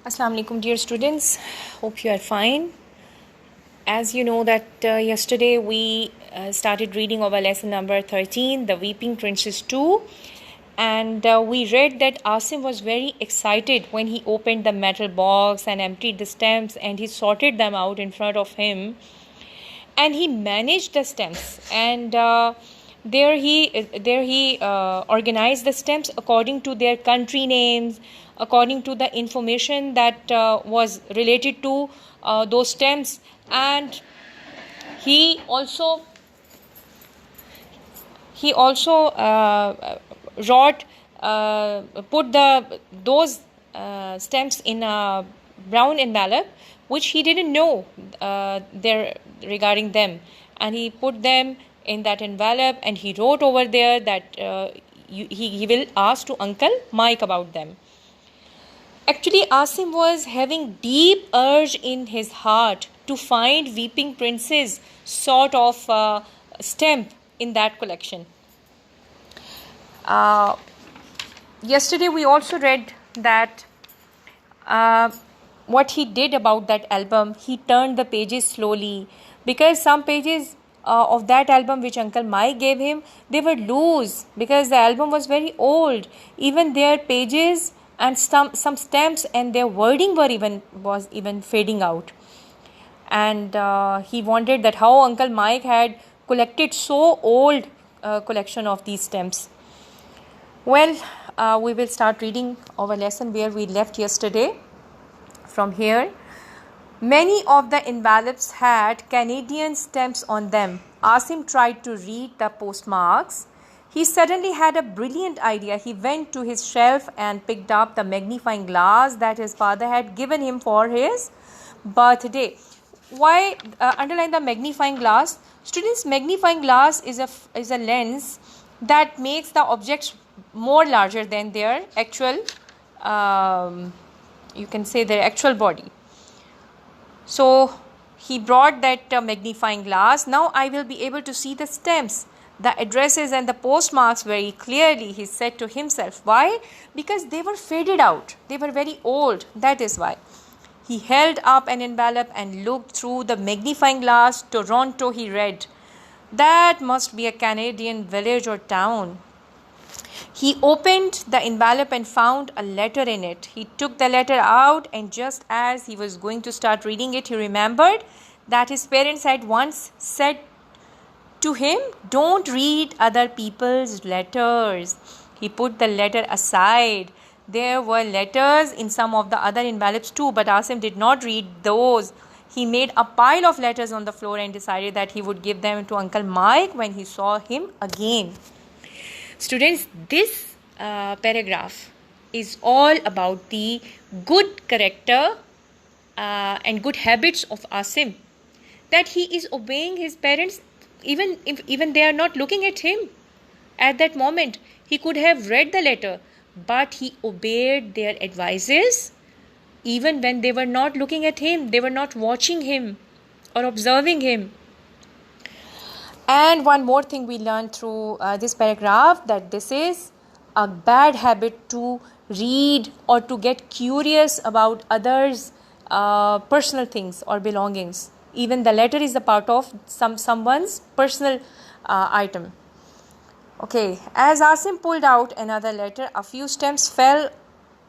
Assalamu alaikum, dear students. Hope you are fine. As you know that yesterday we started reading our lesson number 13, The Weeping Princess 2. And we read that Asim was very excited when he opened the metal box and emptied the stamps and he sorted them out in front of him. And he managed the stamps and there he organized the stamps according to their country names, according to the information that was related to those stamps. And he also wrote put those stamps in a brown envelope which he didn't know there regarding them, and he put them in that envelope and he wrote over there that he will ask to Uncle Mike about them. Actually, Asim was having deep urge in his heart to find Weeping Princess sort of stamp in that collection. Yesterday we also read that what he did about that album, he turned the pages slowly because some pages of that album which Uncle Mike gave him, they were loose because the album was very old. Even their pages and some stamps and their wording was even fading out. And he wondered that how Uncle Mike had collected so old collection of these stamps. Well, we will start reading our lesson where we left yesterday. From here, many of the envelopes had Canadian stamps on them. Asim tried to read the postmarks. He suddenly had a brilliant idea. He went to his shelf and picked up the magnifying glass that his father had given him for his birthday. Why underline the magnifying glass? Students, magnifying glass is a lens that makes the objects more larger than their actual you can say their actual body. So he brought that magnifying glass. Now I will be able to see the stamps, the addresses and the postmarks very clearly, he said to himself. Why? Because they were faded out. They were very old. That is why. He held up an envelope and looked through the magnifying glass. Toronto, he read. That must be a Canadian village or town. He opened the envelope and found a letter in it. He took the letter out, and just as he was going to start reading it, he remembered that his parents had once said to him, "Don't read other people's letters." He put the letter aside. There were letters in some of the other envelopes too, but Asim did not read those. He made a pile of letters on the floor and decided that he would give them to Uncle Mike when he saw him again. Students, this paragraph is all about the good character and good habits of Asim. That he is obeying his parents even if they are not looking at him. At that moment, he could have read the letter, but he obeyed their advices even when they were not looking at him, they were not watching him or observing him. And one more thing we learned through this paragraph, that this is a bad habit to read or to get curious about others' personal things or belongings. Even the letter is a part of someone's personal item. Okay, as Asim pulled out another letter, a few stamps fell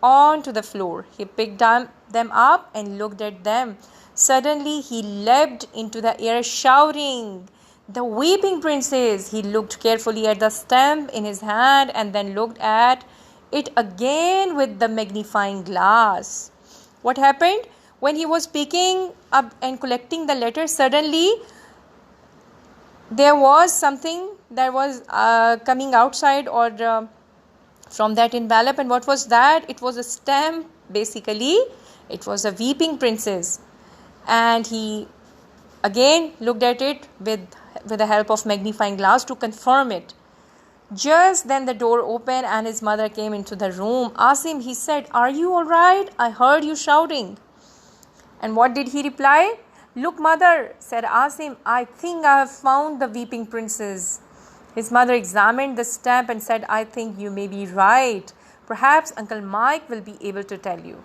onto the floor. He picked them up and looked at them. Suddenly, he leapt into the air shouting, "The Weeping Princess!" He looked carefully at the stamp in his hand and then looked at it again with the magnifying glass. What happened? When he was picking up and collecting the letter, suddenly there was something that was coming outside or from that envelope. And what was that? It was a stamp, basically. It was a Weeping Princess. And he again looked at it with the help of magnifying glass to confirm it. Just then the door opened and his mother came into the room. "Asim," he said, "are you all right? I heard you shouting." And what did he reply? "Look, mother," said Asim, "I think I have found the Weeping Princess." His mother examined the stamp and said, "I think you may be right. Perhaps Uncle Mike will be able to tell you."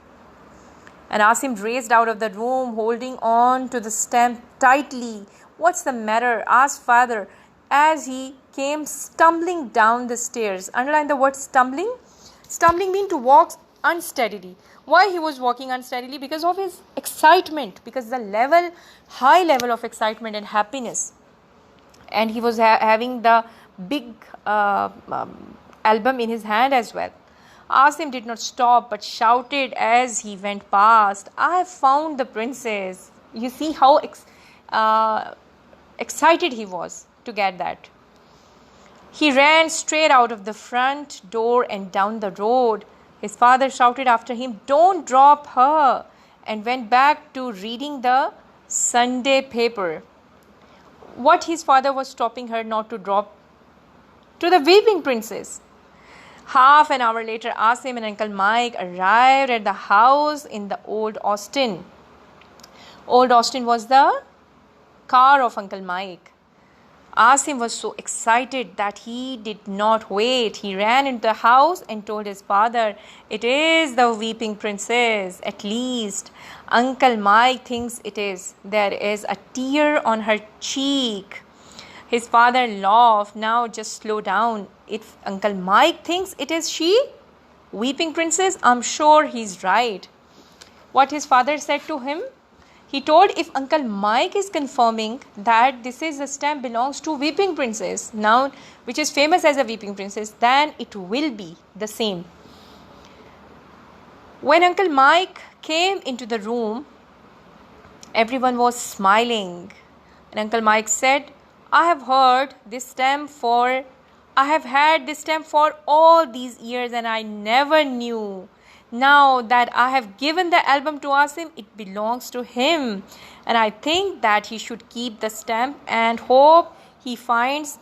And Asim raced out of the room, holding on to the stamp tightly. "What's the matter?" asked father as he came stumbling down the stairs. Underline the word stumbling. Stumbling means to walk unsteadily. Why he was walking unsteadily? Because of his excitement, because the high level of excitement and happiness. And he was having the big album in his hand as well. Asim did not stop but shouted as he went past, "I have found the princess." You see how excited he was to get that. He ran straight out of the front door and down the road. His father shouted after him, "Don't drop her," and went back to reading the Sunday paper. What his father was stopping her not to drop? To the weeping princess. Half an hour later, Asim and Uncle Mike arrived at the house in the Old Austin. Old Austin was the car of Uncle Mike. Asim was so excited that he did not wait. He ran into the house and told his father, "It is the weeping princess. At least Uncle Mike thinks it is. There is a tear on her cheek." His father laughed. "Now just slow down. If Uncle Mike thinks it is she, weeping princess, I'm sure he's right." What his father said to him? He told, if Uncle Mike is confirming that this is the stamp belongs to weeping princess, now which is famous as a weeping princess, then it will be the same. When Uncle Mike came into the room, everyone was smiling. And Uncle Mike said, I have had this stamp for all these years and I never knew. Now that I have given the album to Asim, it belongs to him. And I think that he should keep the stamp and hope he finds